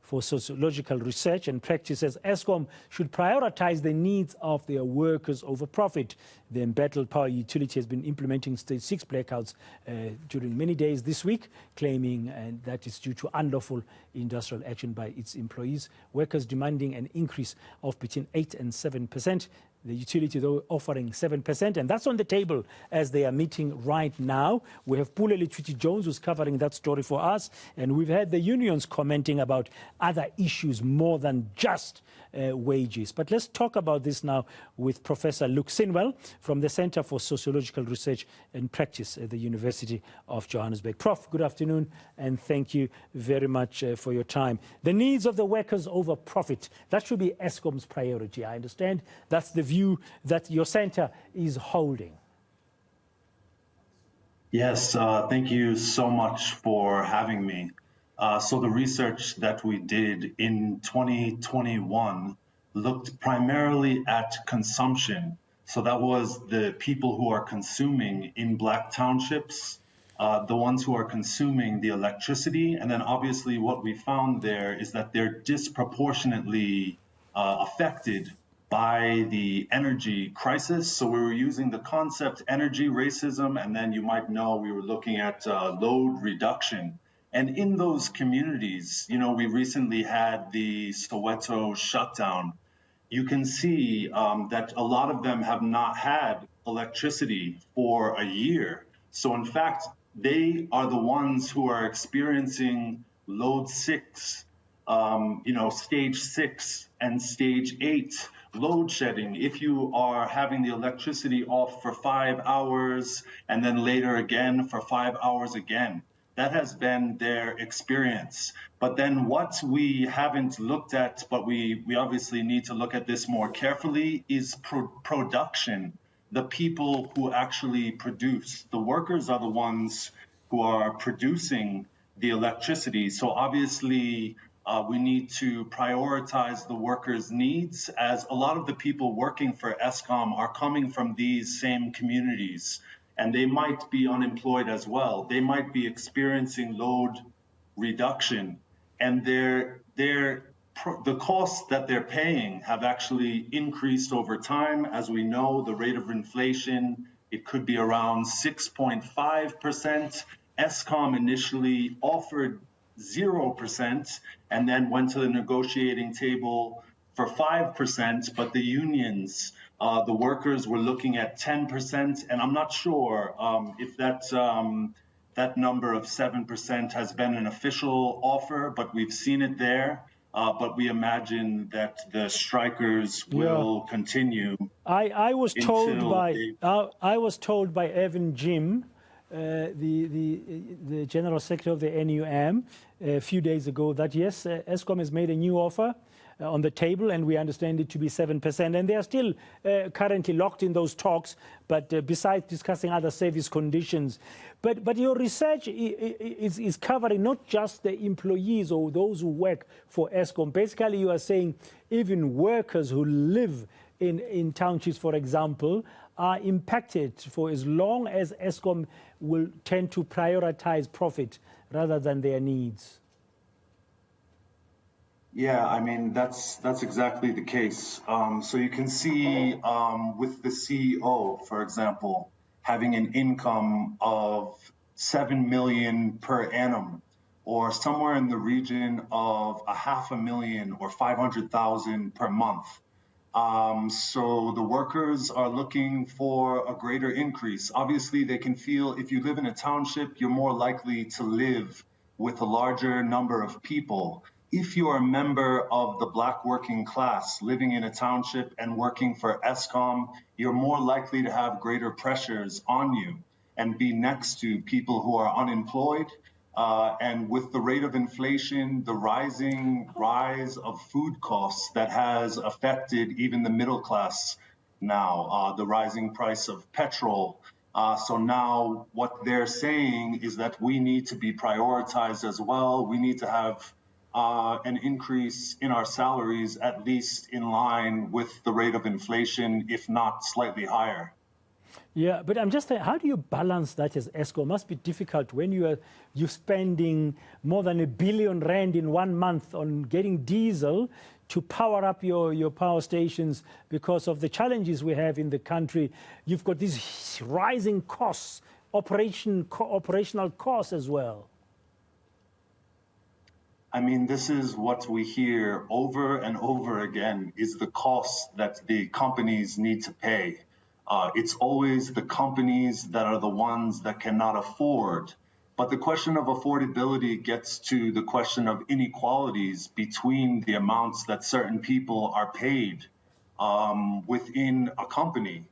for Sociological Research and Practice says Eskom should prioritize the needs of their workers over profit. The embattled power utility has been implementing stage 6 blackouts during many days this week, claiming that is due to unlawful industrial action by its employees. Workers demanding an increase of between 8 and 7%. The utility, though, offering 7%, and that's on the table as they are meeting right now. We have Puleli Twiti-Jones, who's covering that story for us, and we've had the unions commenting about other issues more than just wages. But let's talk about this now with Professor Luke Sinwell from the Center for Sociological Research and Practice at the University of Johannesburg. Prof, good afternoon, and thank you very much for your time. The needs of the workers over profit, that should be Eskom's priority. I understand that's the view that your center is holding. Yes, thank you so much for having me. So the research that we did in 2021 looked primarily at consumption. So that was the people who are consuming in Black townships, the ones who are consuming the electricity. And then obviously what we found there is that they're disproportionately affected by the energy crisis. So we were using the concept energy racism, and then you might know we were looking at load reduction. And in those communities, you know, we recently had the Soweto shutdown. You can see that a lot of them have not had electricity for a year. So in fact, they are the ones who are experiencing load 6, stage 6 and stage 8 load shedding. If you are having the electricity off for 5 hours and then later again for 5 hours again, that has been their experience. But then what we haven't looked at, but we obviously need to look at this more carefully, is production, the people who actually produce. The workers are the ones who are producing the electricity. So obviously, we need to prioritize the workers' needs, as a lot of the people working for Eskom are coming from these same communities, and they might be unemployed as well. They might be experiencing load reduction, and the costs that they're paying have actually increased over time. As we know, the rate of inflation, it could be around 6.5%. Eskom initially offered 0% and then went to the negotiating table for 5%, but the unions, the workers were looking at 10%, and I'm not sure if that number of 7% has been an official offer, but we've seen it there. But we imagine that the strikers will continue. I was told by Evan Jim, the General Secretary of the NUM, a few days ago, that yes, Eskom has made a new offer on the table, and we understand it to be 7%, and they are still currently locked in those talks, but besides discussing other service conditions. But your research is covering not just the employees or those who work for Eskom. Basically, you are saying even workers who live in townships, for example, are impacted for as long as Eskom will tend to prioritize profit rather than their needs. Yeah, I mean, that's exactly the case. So you can see with the CEO, for example, having an income of 7 million per annum, or somewhere in the region of 500,000 or 500,000 per month. So the workers are looking for a greater increase. Obviously, they can feel if you live in a township, you're more likely to live with a larger number of people. If you are a member of the Black working class living in a township and working for Eskom, you're more likely to have greater pressures on you and be next to people who are unemployed. And with the rate of inflation, the rise of food costs that has affected even the middle class now, the rising price of petrol. So now what they're saying is that we need to be prioritized as well. We need to have an increase in our salaries, at least in line with the rate of inflation, if not slightly higher. Yeah, but I'm just saying, how do you balance that as Eskom? It must be difficult when you're spending more than R1 billion in 1 month on getting diesel to power up your power stations because of the challenges we have in the country. You've got these rising costs, operational costs as well. I mean, this is what we hear over and over again, is the cost that the companies need to pay. It's always the companies that are the ones that cannot afford. But the question of affordability gets to the question of inequalities between the amounts that certain people are paid within a company.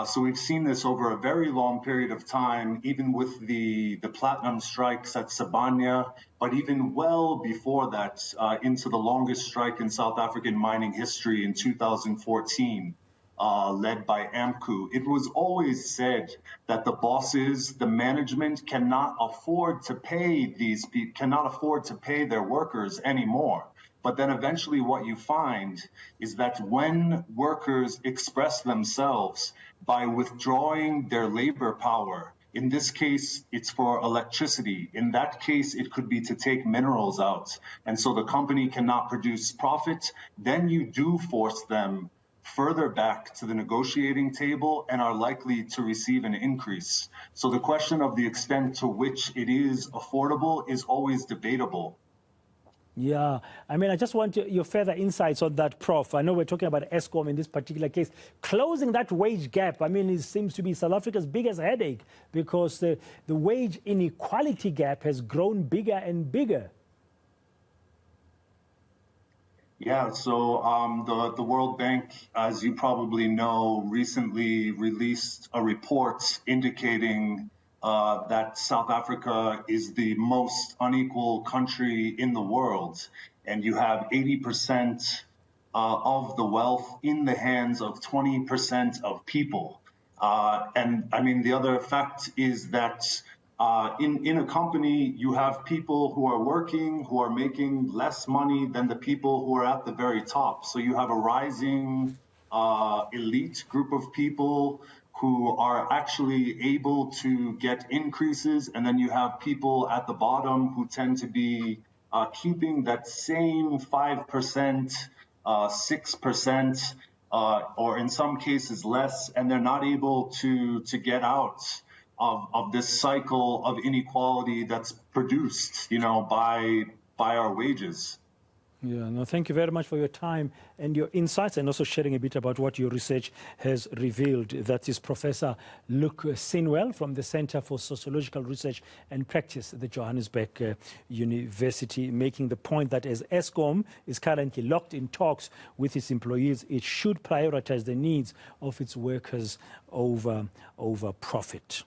So we've seen this over a very long period of time, even with the platinum strikes at Sibanye, but even well before that, into the longest strike in South African mining history in 2014. Led by AMCU. It was always said that the bosses, the management cannot afford to pay their workers anymore. But then eventually what you find is that when workers express themselves by withdrawing their labor power, in this case, it's for electricity. In that case, it could be to take minerals out. And so the company cannot produce profit. Then you do force them further back to the negotiating table and are likely to receive an increase. So the question of the extent to which it is affordable is always debatable. Yeah, I mean, I just want your further insights on that, Prof. I know we're talking about Eskom in this particular case. Closing that wage gap, I mean, it seems to be South Africa's biggest headache because the wage inequality gap has grown bigger and bigger. Yeah, so the World Bank, as you probably know, recently released a report indicating that South Africa is the most unequal country in the world. And you have 80% of the wealth in the hands of 20% of people. And I mean, the other fact is that in a company, you have people who are working, who are making less money than the people who are at the very top. So you have a rising elite group of people who are actually able to get increases. And then you have people at the bottom who tend to be keeping that same 5%, 6%, or in some cases less, and they're not able to get out of this cycle of inequality that's produced, by our wages. Yeah, no, thank you very much for your time and your insights, and also sharing a bit about what your research has revealed. That is Professor Luke Sinwell from the Center for Sociological Research and Practice at the Johannesburg University, making the point that as Eskom is currently locked in talks with its employees, it should prioritize the needs of its workers over profit.